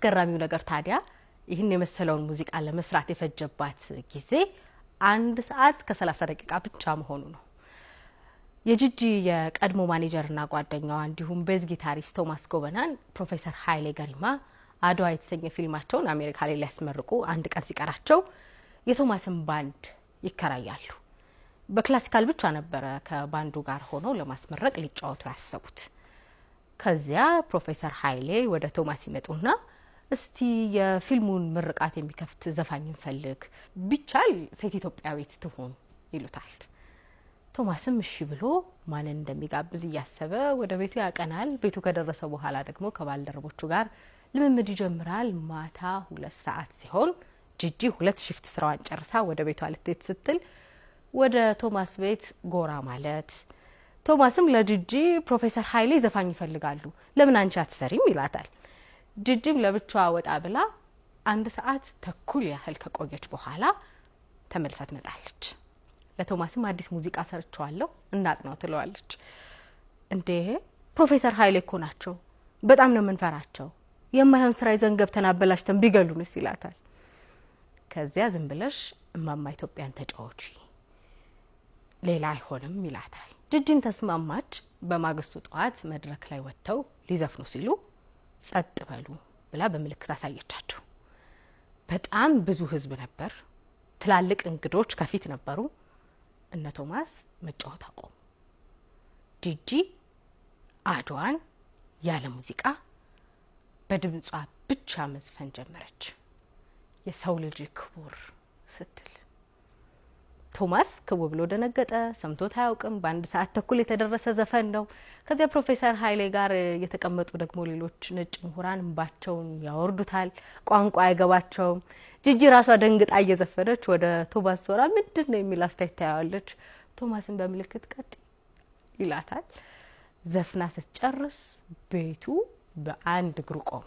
አስገራሚው ነገር ታዲያ ይህን የመሰለውን ሙዚቃ ለመስራት የፈጀባት ጊዜ 1 ሰዓት ከ30 ደቂቃ ብቻ መሆኑ ነው። የጂጂ የቀድሞ ማኔጀርና ጓደኛዋ እንዲሁም ቤዝ ጊታሪስት ቶማስ ጎበናን ፕሮፌሰር ኃይሌ ገሪማ አድዋ የተሰኘ ፊልማቸውን አሜሪካ ላይ ሊያስመርቁ 1 ቀን ሲቀራቸው የቶማስን ባንድ ይከራያሉ። በክላሲካል ብቻ ነበረ ከባንዱ ጋር ሆነው ለማስመረቅ ሊጫወቱ ያሰቡት። ከዚያ ፕሮፌሰር ኃይሌ ወደ ቶማስ ይመጡና እስቲ የፊልሙን ምርቃት የሚከፍት ዘፋኝ እንፈልግ፣ ቢቻል ሴት ኢትዮጵያዊት ትሆን ይሉታል። ቶማስም እሺ ብሎ ማንን እንደሚጋብዝ እያሰበ ወደ ቤቱ ያቀናል። ቤቱ ከደረሰ በኋላ ደግሞ ከባልደረቦቹ ጋር ልምምድ ይጀምራል። ማታ 2 ሰዓት ሲሆን ጂጂ 2 ሽፍት ስራዋን ጨርሳ ወደ ቤቷ ልትሄድ ስትል ወደ ቶማስ ቤት ጎራ ማለት፣ ቶማስም ለጂጂ ፕሮፌሰር ኃይሌ ዘፋኝ ይፈልጋሉ፣ ለምን አንቺ አትሰሪም ይላታል። ጂጂም ለብቻዋ ወጣ ብላ 1 ሰዓት ተኩል ያህል ከቆየች በኋላ ተመልሳ ትመጣለች። ለቶማስም አዲስ ሙዚቃ ሰርቻለሁ እናጥናው ትለዋለች። እንዴ ፕሮፌሰር ኃይሌ እኮ ናቸው፣ በጣም ነው የምንፈራቸው፣ የማይሆን ስራ ይዘን ገብተን አበላሽተን ቢገሉንስ ይላታል። ከዚያ ዝም ብለሽ እማማ ኢትዮጵያን ተጫወቺ፣ ሌላ አይሆንም ይላታል። ጂጂን ተስማማች። በማግስቱ ጠዋት መድረክ ላይ ወጥተው ሊዘፍኑ ሲሉ ጸጥ በሉ ብላ በምልክት አሳየቻቸው። በጣም ብዙ ህዝብ ነበር። ትላልቅ እንግዶች ከፊት ነበሩ። እነ ቶማስ መጫወት አቆሙ። ጂጂ አድዋን ያለ ሙዚቃ በድምጿ ብቻ መዝፈን ጀመረች። የሰው ልጅ ክቡር ስትል ቶማስ ክው ብሎ ደነገጠ። ሰምቶት አያውቅም። በ1 ሰዓት ተኩል የተደረሰ ዘፈን ነው። ከዚያ ፕሮፌሰር ኃይሌ ጋር የተቀመጡ ደግሞ ሌሎች ነጭ ምሁራን እንባቸውን ያወርዱታል። ቋንቋ አይገባቸውም። ጂጂ ራሷ ደንግጣ እየዘፈነች ወደ ቶማስ ዞራ ምንድነው የሚል አስተያየት ታያለች። ቶማስን በምልክት ቀጥ ይላታል። ዘፍና ስትጨርስ ቤቱ በአንድ እግሩ ቆመ።